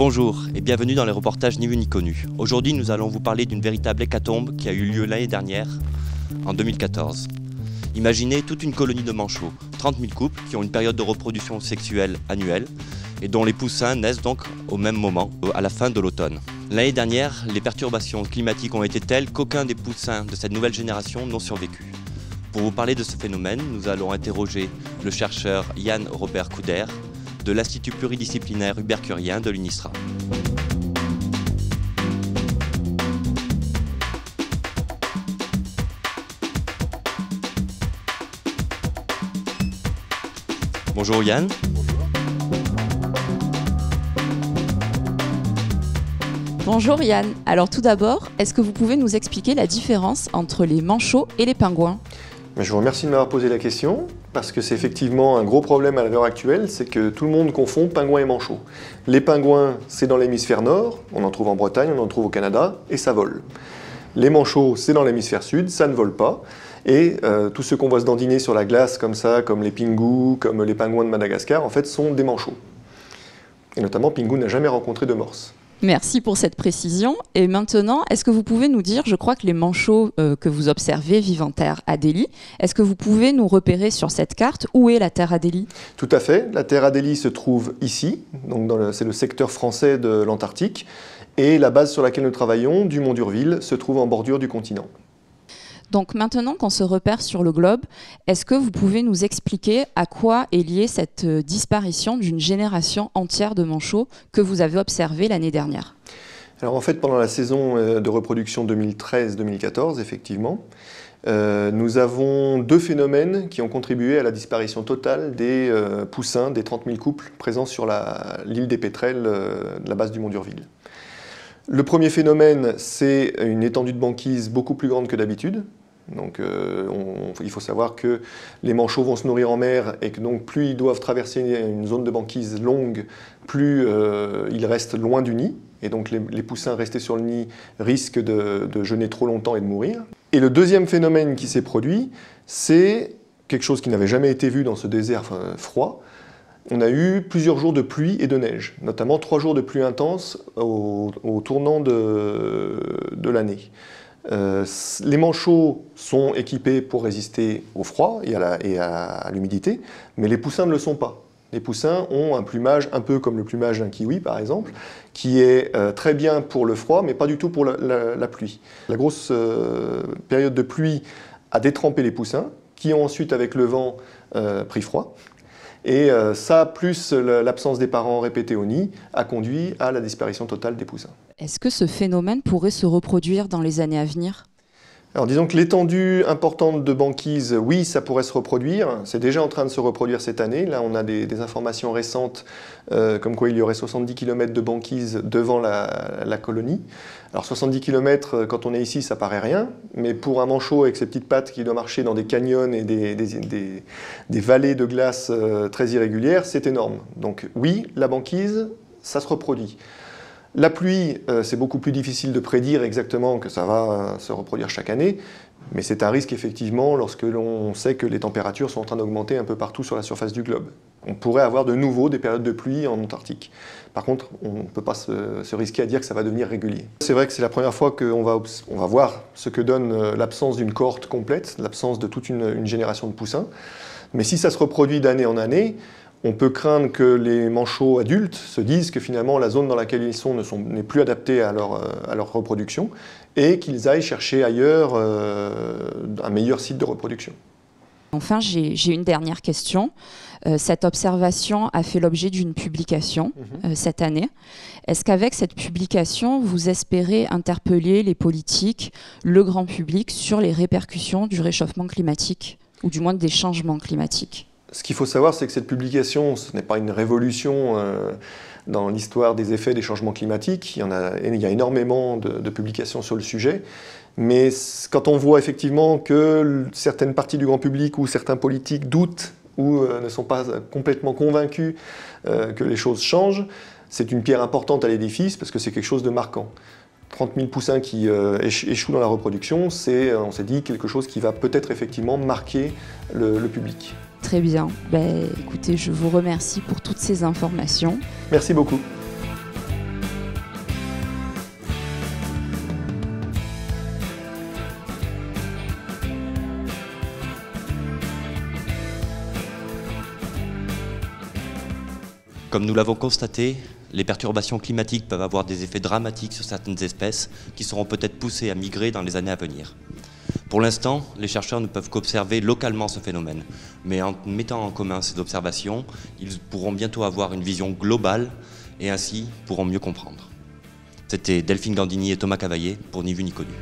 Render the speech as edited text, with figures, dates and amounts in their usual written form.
Bonjour et bienvenue dans les reportages Ni vu ni connu. Aujourd'hui, nous allons vous parler d'une véritable hécatombe qui a eu lieu l'année dernière, en 2014. Imaginez toute une colonie de manchots, 30 000 couples qui ont une période de reproduction sexuelle annuelle et dont les poussins naissent donc au même moment, à la fin de l'automne. L'année dernière, les perturbations climatiques ont été telles qu'aucun des poussins de cette nouvelle génération n'ont survécu. Pour vous parler de ce phénomène, nous allons interroger le chercheur Yann Robert Couder de l'Institut pluridisciplinaire Hubert Curien de l'UNISTRA. Bonjour Yann. Bonjour Yann. Alors tout d'abord, est-ce que vous pouvez nous expliquer la différence entre les manchots et les pingouins ? Je vous remercie de m'avoir posé la question, parce que c'est effectivement un gros problème à l'heure actuelle, c'est que tout le monde confond pingouins et manchots. Les pingouins, c'est dans l'hémisphère nord, on en trouve en Bretagne, on en trouve au Canada, et ça vole. Les manchots, c'est dans l'hémisphère sud, ça ne vole pas, et tous ceux qu'on voit se dandiner sur la glace comme ça, comme les pingus, comme les pingouins de Madagascar, en fait, sont des manchots. Et notamment, Pingu n'a jamais rencontré de morse. Merci pour cette précision. Et maintenant, est-ce que vous pouvez nous dire, je crois que les manchots que vous observez vivent en terre Adélie. Est-ce que vous pouvez nous repérer sur cette carte où est la terre Adélie ? Tout à fait. La terre Adélie se trouve ici, donc c'est le secteur français de l'Antarctique. Et la base sur laquelle nous travaillons, du mont d'Urville, se trouve en bordure du continent. Donc maintenant qu'on se repère sur le globe, est-ce que vous pouvez nous expliquer à quoi est liée cette disparition d'une génération entière de manchots que vous avez observée l'année dernière ? Alors en fait, pendant la saison de reproduction 2013-2014, effectivement, nous avons deux phénomènes qui ont contribué à la disparition totale des poussins, des 30 000 couples présents sur l'île des Pétrels, de la base du mont d'Urville. Le premier phénomène, c'est une étendue de banquise beaucoup plus grande que d'habitude. Donc il faut savoir que les manchots vont se nourrir en mer et que donc plus ils doivent traverser une zone de banquise longue, plus ils restent loin du nid. Et donc les poussins restés sur le nid risquent de jeûner trop longtemps et de mourir. Et le deuxième phénomène qui s'est produit, c'est quelque chose qui n'avait jamais été vu dans ce désert froid. On a eu plusieurs jours de pluie et de neige, notamment 3 jours de pluie intense au tournant de l'année. Les manchots sont équipés pour résister au froid et à l'humidité, mais les poussins ne le sont pas. Les poussins ont un plumage un peu comme le plumage d'un kiwi par exemple, qui est très bien pour le froid, mais pas du tout pour la pluie. La grosse période de pluie a détrempé les poussins, qui ont ensuite avec le vent pris froid. Et ça, plus l'absence des parents répétée au nid, a conduit à la disparition totale des poussins. Est-ce que ce phénomène pourrait se reproduire dans les années à venir ? Alors disons que l'étendue importante de banquise, oui, ça pourrait se reproduire. C'est déjà en train de se reproduire cette année. Là, on a des informations récentes comme quoi il y aurait 70 km de banquise devant la colonie. Alors 70 km, quand on est ici, ça paraît rien. Mais pour un manchot avec ses petites pattes qui doit marcher dans des canyons et des vallées de glace très irrégulières, c'est énorme. Donc oui, la banquise, ça se reproduit. La pluie, c'est beaucoup plus difficile de prédire exactement que ça va se reproduire chaque année, mais c'est un risque effectivement lorsque l'on sait que les températures sont en train d'augmenter un peu partout sur la surface du globe. On pourrait avoir de nouveau des périodes de pluie en Antarctique. Par contre, on ne peut pas se risquer à dire que ça va devenir régulier. C'est vrai que c'est la première fois qu'on va voir ce que donne l'absence d'une cohorte complète, l'absence de toute une génération de poussins. Mais si ça se reproduit d'année en année, on peut craindre que les manchots adultes se disent que finalement la zone dans laquelle ils sont n'est plus adaptée à leur reproduction et qu'ils aillent chercher ailleurs un meilleur site de reproduction. Enfin, j'ai une dernière question. Cette observation a fait l'objet d'une publication cette année. Est-ce qu'avec cette publication, vous espérez interpeller les politiques, le grand public sur les répercussions du réchauffement climatique ou du moins des changements climatiques ? Ce qu'il faut savoir, c'est que cette publication, ce n'est pas une révolution dans l'histoire des effets des changements climatiques. Il y a énormément de publications sur le sujet. Mais quand on voit effectivement que certaines parties du grand public ou certains politiques doutent ou ne sont pas complètement convaincus que les choses changent, c'est une pierre importante à l'édifice parce que c'est quelque chose de marquant. 30 000 poussins qui échouent dans la reproduction, on s'est dit quelque chose qui va peut-être effectivement marquer le public. Très bien. Écoutez, je vous remercie pour toutes ces informations. Merci beaucoup. Comme nous l'avons constaté, les perturbations climatiques peuvent avoir des effets dramatiques sur certaines espèces qui seront peut-être poussées à migrer dans les années à venir. Pour l'instant, les chercheurs ne peuvent qu'observer localement ce phénomène, mais en mettant en commun ces observations, ils pourront bientôt avoir une vision globale et ainsi pourront mieux comprendre. C'était Delphine Gandini et Thomas Cavaillé pour Ni Vu Ni Connu.